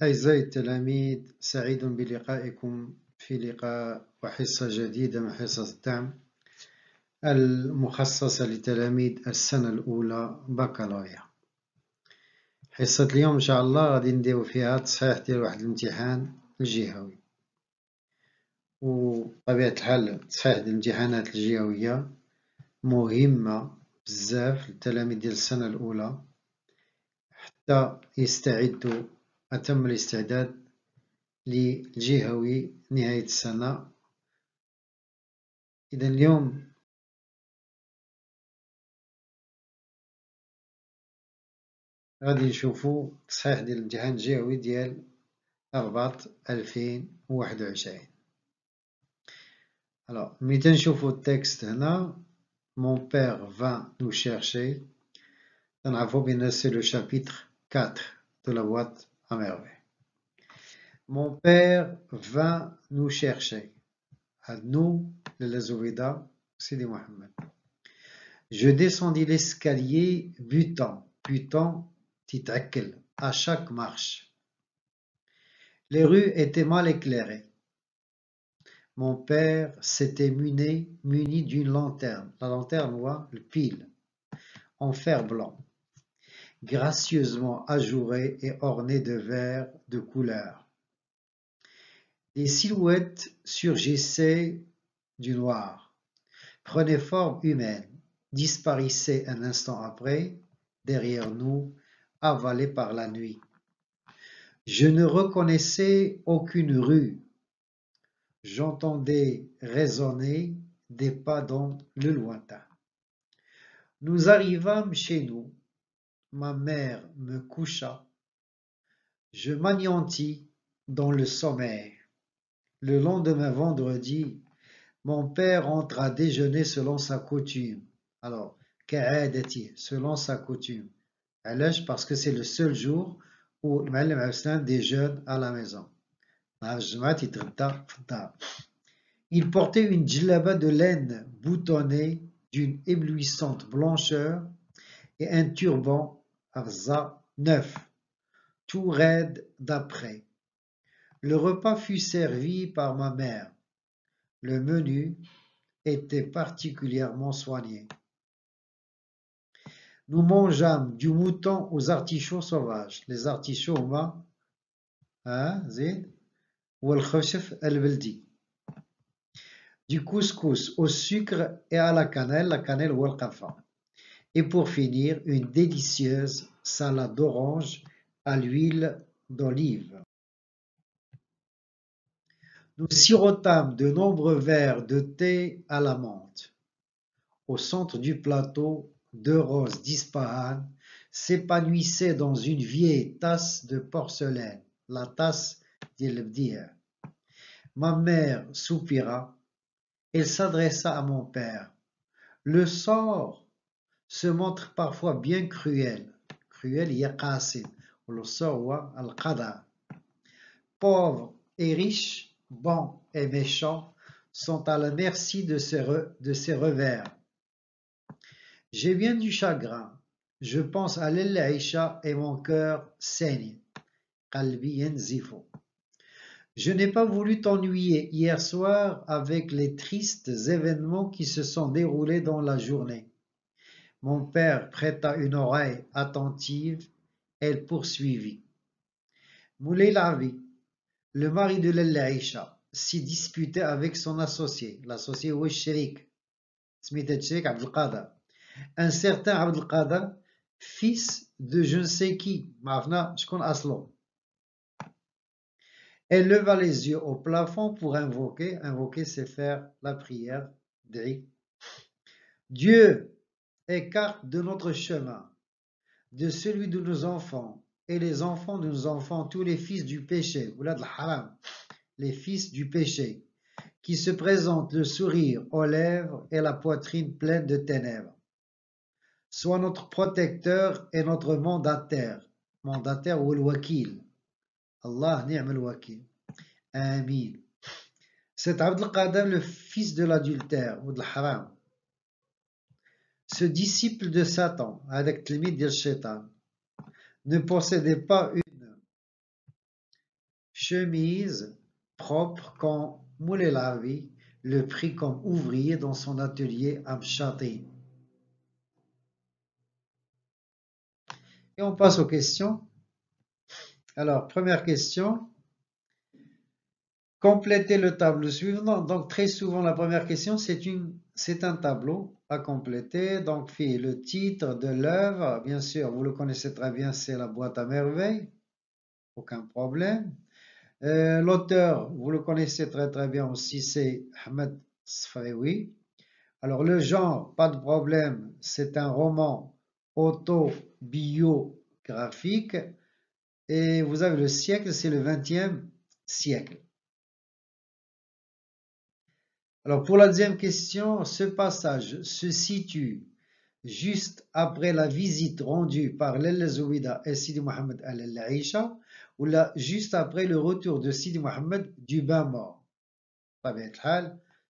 أعزائي التلاميذ، سعيد بلقائكم في لقاء وحصة جديدة من حصص الدعم المخصصة لتلاميذ السنة الأولى بكالوريا. حصة اليوم إن شاء الله غادي نديرو فيها تصحيح ديال واحد الامتحان الجهوي، وبطبيعة الحال تصحيح ديال الامتحانات الجهوية مهمة بزاف للتلاميذ ديال السنة الأولى حتى يستعدوا أتم الاستعداد للجهوي نهاية السنة. إذا اليوم غادي نشوفو تصحيح ديال الامتحان الجهوي ديال رباط 2021. Alors, ملي تنشوفو التكست هنا Mon père vint nous chercher, تنعرفو بأن سي لو شابيتر 4 de la boîte à merveille. Mon père vint nous chercher. هاد nous للزبيدة سيدي محمد. Je descendis l'escalier butant تتعكل à chaque marche. Les rues étaient mal éclairées. Mon père s'était muni d'une lanterne. La lanterne, le pile, en fer blanc, gracieusement ajourée et ornée de verres de couleur. Des silhouettes surgissaient du noir, prenaient forme humaine, disparaissaient un instant après, derrière nous, avalées par la nuit. Je ne reconnaissais aucune rue. J'entendais résonner des pas dans le lointain. Nous arrivâmes chez nous. Ma mère me coucha. Je m'anéantis dans le sommeil. Le lendemain, vendredi, mon père entre à déjeuner selon sa coutume. Alors, كعادتي, selon sa coutume. علاش? Parce que c'est le seul jour où المعلم عبد السلام déjeune à la maison. Il portait une djellaba de laine boutonnée d'une éblouissante blancheur et un turban arza neuf, tout raide d'après. Le repas fut servi par ma mère. Le menu était particulièrement soigné. Nous mangeâmes du mouton aux artichauts sauvages. Les artichauts, زين والخشف البلدي. Du couscous au sucre et à la cannelle ou al qafa. Et pour finir, une délicieuse salade d'orange à l'huile d'olive. Nous sirotâmes de nombreux verres de thé à la menthe. Au centre du plateau, 2 roses d'Ispahan s'épanouissaient dans une vieille tasse de porcelaine, la tasse d'Il-Bdir. Ma mère soupira. Elle s'adressa à mon père. Le sort se montre parfois bien cruel. Cruel, il y a qasim. Le sort, al-qada. Pauvres et riches, bons et méchants, sont à la merci de ces revers. J'ai bien du chagrin. Je pense à l'Aïcha et mon cœur saigne. Qalbi yanzifu. Je n'ai pas voulu t'ennuyer hier soir avec les tristes événements qui se sont déroulés dans la journée. Mon père prêta une oreille attentive. Elle poursuivit. Moulay Lavi, le mari de l'Aïcha, s'y disputait avec son associé. L'associé ou Sherik. Un certain Abdel Qadir, fils de je ne sais qui. Elle leva les yeux au plafond pour invoquer. Invoquer, c'est faire la prière. Dieu, écarte de notre chemin, de celui de nos enfants et les enfants de nos enfants, tous les fils du péché, les fils du péché, qui se présentent le sourire aux lèvres et la poitrine pleine de ténèbres. Sois notre protecteur et notre mandataire ou le wakil. Allah ni'm al-wakil. Amin. C'est Abdel Qadir, le fils de l'adultère ou de l'haram, ce disciple de Satan, avec Tlimid del Shaitan, ne possédait pas une chemise propre quand Moulay Lavi le prit comme ouvrier dans son atelier à Mchati. Et on passe aux questions. Alors, première question. Complétez le tableau suivant. Donc, très souvent, la première question, c'est un tableau à compléter. Donc, le titre de l'œuvre, bien sûr, vous le connaissez très bien, c'est La boîte à merveilles. Aucun problème. L'auteur, vous le connaissez très très bien aussi, c'est Ahmed Sfaoui. Alors, le genre, pas de problème, c'est un roman autobiographique. Et vous avez le siècle, c'est le 20e siècle. Alors, pour la deuxième question, ce passage se situe juste après la visite rendue par Lalla Zouida et Sidi Mohamed al-Aïcha, ou là, juste après le retour de Sidi Mohamed du bain mort.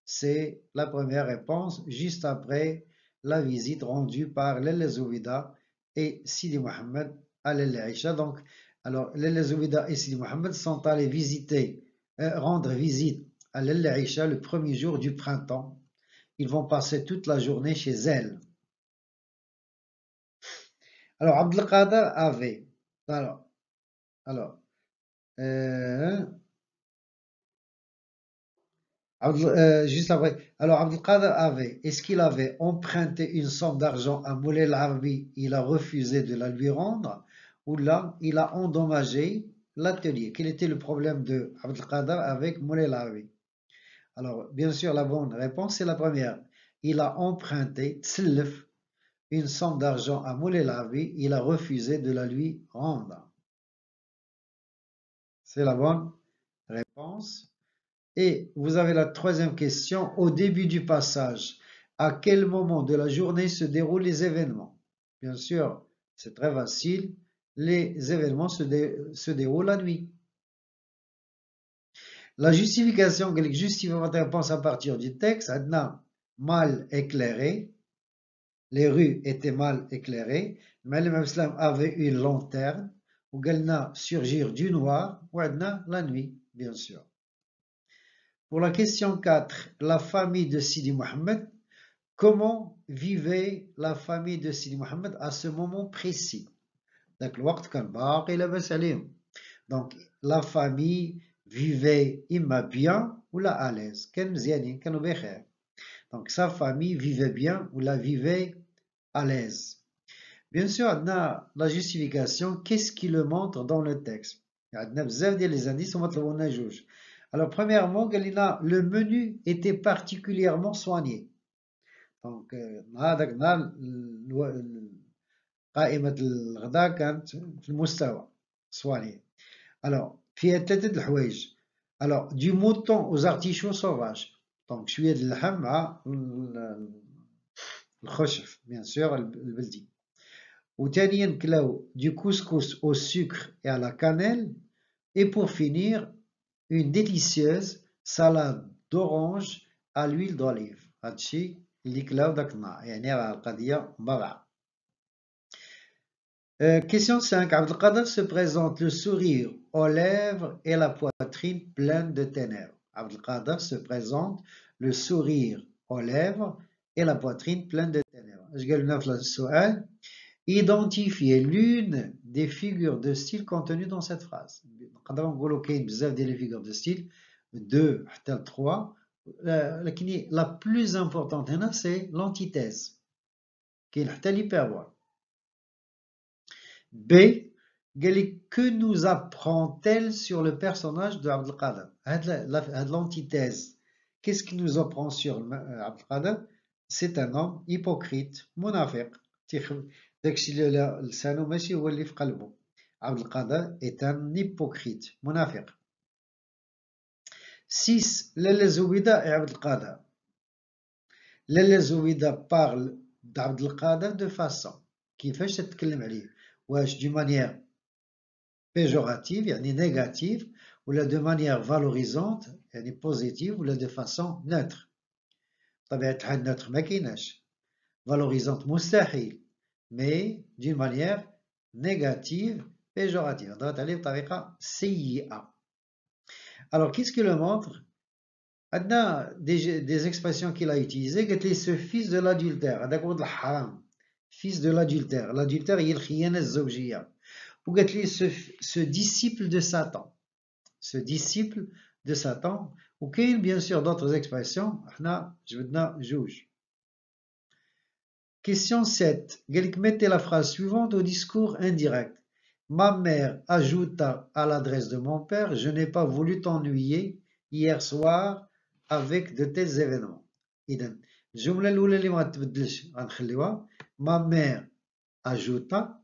C'est la première réponse, juste après la visite rendue par Lalla Zouida et Sidi Mohamed al-Aïcha. Donc, alors, Lalla Zouida et Sidi Mohamed sont allés rendre visite à al-Aïcha le premier jour du printemps. Ils vont passer toute la journée chez elle. Alors, Abdelkader avait, juste après, alors Abdelkader avait, est-ce qu'il avait emprunté une somme d'argent à Moulay Al-Arabi, il a refusé de la lui rendre, ou là, il a endommagé l'atelier? Quel était le problème de Abdelkader avec Moulay Al-Arabi? Alors, bien sûr, la bonne réponse, c'est la première. Il a emprunté, tslef, une somme d'argent à Moulay Al-Arabi, il a refusé de la lui rendre. C'est la bonne réponse. Et vous avez la troisième question. Au début du passage, à quel moment de la journée se déroulent les événements? Bien sûr, c'est très facile. Les événements se déroulent la nuit. La justification, justifie votre réponse à partir du texte, Adna, mal éclairé. Les rues étaient mal éclairées. Malem Islam avait une lanterne. Ou Galna surgir du noir. Ou Adna, la nuit, bien sûr. Pour la question 4, la famille de Sidi Mohamed, comment vivait la famille de Sidi Mohamed à ce moment précis? Donc, la famille vivait imma bien ou la à l'aise. Donc, sa famille vivait bien ou la vivait à l'aise. Bien sûr, on a la justification. Qu'est-ce qui le montre dans le texte? Les indices, alors, premièrement, le menu était particulièrement soigné. Donc, قائمة الغداء كانت في المستوى soigné. Alors, فيها ثلاثة الحوايج. Alors, du mouton aux artichauts sauvages. Donc, شوية اللحم مع الخشف, bien sûr, البلدي. وثانيا كلاو du couscous au sucre et à la cannelle. Et pour finir, une délicieuse salade d'orange à l'huile d'olive. هادشي اللي كلاو داك النهار, يعني راه القضية مبرعة. Question 5. Abdelkader se présente le sourire aux lèvres et la poitrine pleine de ténèbres. Abdelkader se présente le sourire aux lèvres et la poitrine pleine de ténèbres. Je vais vous identifier l'une des figures de style contenues dans cette phrase. Des figures de style, 2 حتى 3. La plus importante, c'est l'antithèse, qui est l'hyperbole. B. Que nous apprend-elle sur le personnage de Abdelkader? L'antithèse. Qu'est-ce qui nous apprend sur Abdelkader? C'est un homme hypocrite, munafiq. Abdelkader est un hypocrite, munafiq. 6. Lalla Zouida et Abdelkader. Lalla Zouida parle d'Abdelkader de façon كيفاش تتكلم عليه؟ واش d'une manière péjorative, يعني négative, ou de manière valorisante, يعني positive, ou de façon neutre. طبيعة الحال neutre ما كايناش. Valorisante مستحيل, mais d'une manière négative, péjorative. هضرت عليه بطريقة سيئة. Alors, qu'est-ce qui le montre? On a des expressions qu'il a utilisées, qui ce fils de l'adultère, fils de l'adultère. L'adultère, il y a le zawjiyya. Ou ce disciple de Satan. Ce disciple de Satan. Ou qu'il y a bien sûr d'autres expressions. Je veux juge. Question 7. Mettez la phrase suivante au discours indirect. Ma mère ajouta à l'adresse de mon père, je n'ai pas voulu t'ennuyer hier soir avec de tels événements. إذن الجملة الأولى اللي ما تبدلش غنخليوها ma mère ajouta.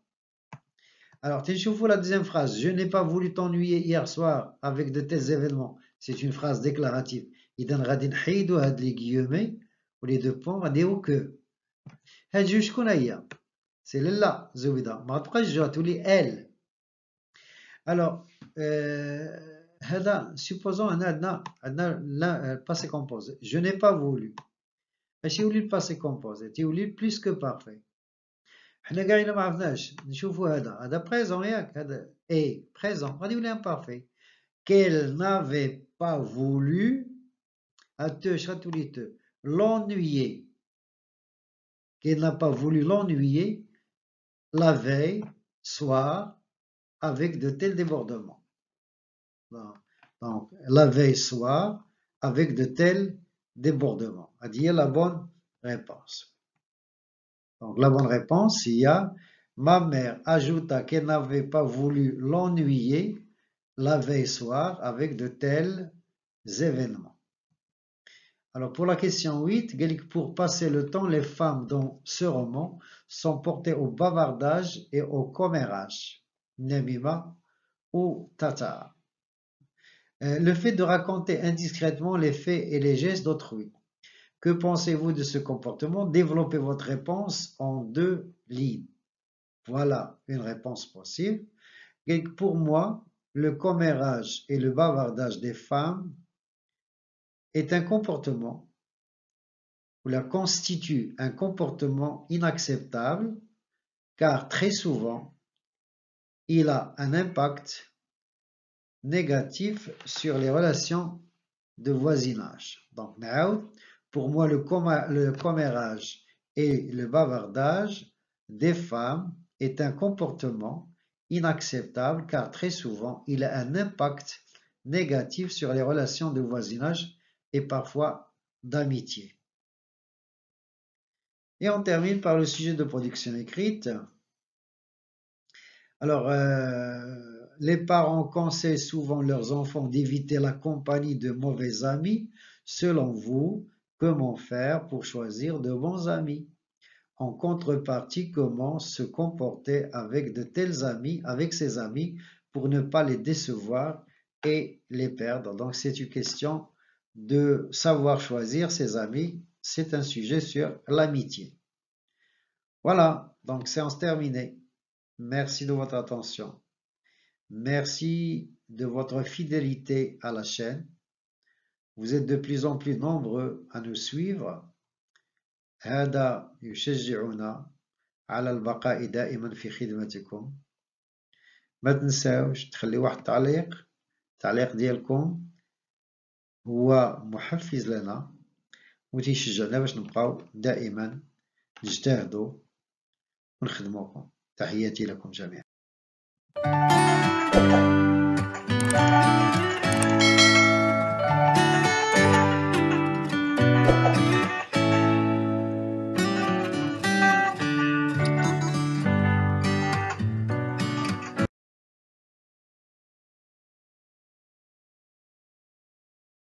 Alors تنشوفوا la deuxième phrase, je n'ai pas voulu t'ennuyer hier soir avec de tels événements. C'est une phrase déclarative. إذن غادي نحيدو هاد لي guillemets و les deux points غنديرو que. هاد جوج شكون هي؟ سي لالا زبيدة ما تبقاش جو تولي elle. Alors هذا supposons عندنا le passé composé. Je n'ai pas voulu. ماشي يولي le passé composé تيولي plus que parfait. حنا كاع إلا ما عرفناش نشوفوا هذا présent ياك هذا est présent غادي يولي imparfait. Qu'elle n'avait pas voulu l'ennuyer. Qu'elle n'a pas voulu l'ennuyer la veille soir avec de tels débordements. Donc, la veille soir avec de tels débordements. À dire la bonne réponse. Donc, la bonne réponse, il y a ma mère ajouta qu'elle n'avait pas voulu l'ennuyer la veille soir avec de tels événements. Alors, pour la question 8, pour passer le temps, les femmes dans ce roman sont portées au bavardage et au commérage. Nemima ou Tata. Le fait de raconter indiscrètement les faits et les gestes d'autrui. Que pensez-vous de ce comportement? Développez votre réponse en 2 lignes. Voilà une réponse possible. Et pour moi, le commérage et le bavardage des femmes est un comportement, ou la constitue un comportement inacceptable, car très souvent, il a un impact négatif sur les relations de voisinage. Donc, pour moi, le commérage et le bavardage des femmes est un comportement inacceptable car très souvent, il a un impact négatif sur les relations de voisinage et parfois d'amitié. Et on termine par le sujet de production écrite. Alors, les parents conseillent souvent leurs enfants d'éviter la compagnie de mauvais amis. Selon vous, comment faire pour choisir de bons amis? En contrepartie, comment se comporter avec de tels amis, avec ses amis, pour ne pas les décevoir et les perdre? Donc, c'est une question de savoir choisir ses amis. C'est un sujet sur l'amitié. Voilà, donc séance terminée. Merci de votre attention. Merci de votre fidélité à la chaîne. Vous êtes de plus en plus nombreux à nous suivre. هذا يشجعنا على البقاء دائما في خدمتكم. ما تنساوش تخلي واحد تعليق ديالكم هو محفز لنا وتيشجعنا باش نبقاو دائما نجتهدوا ونخدموكم. تحياتي لكم جميعا.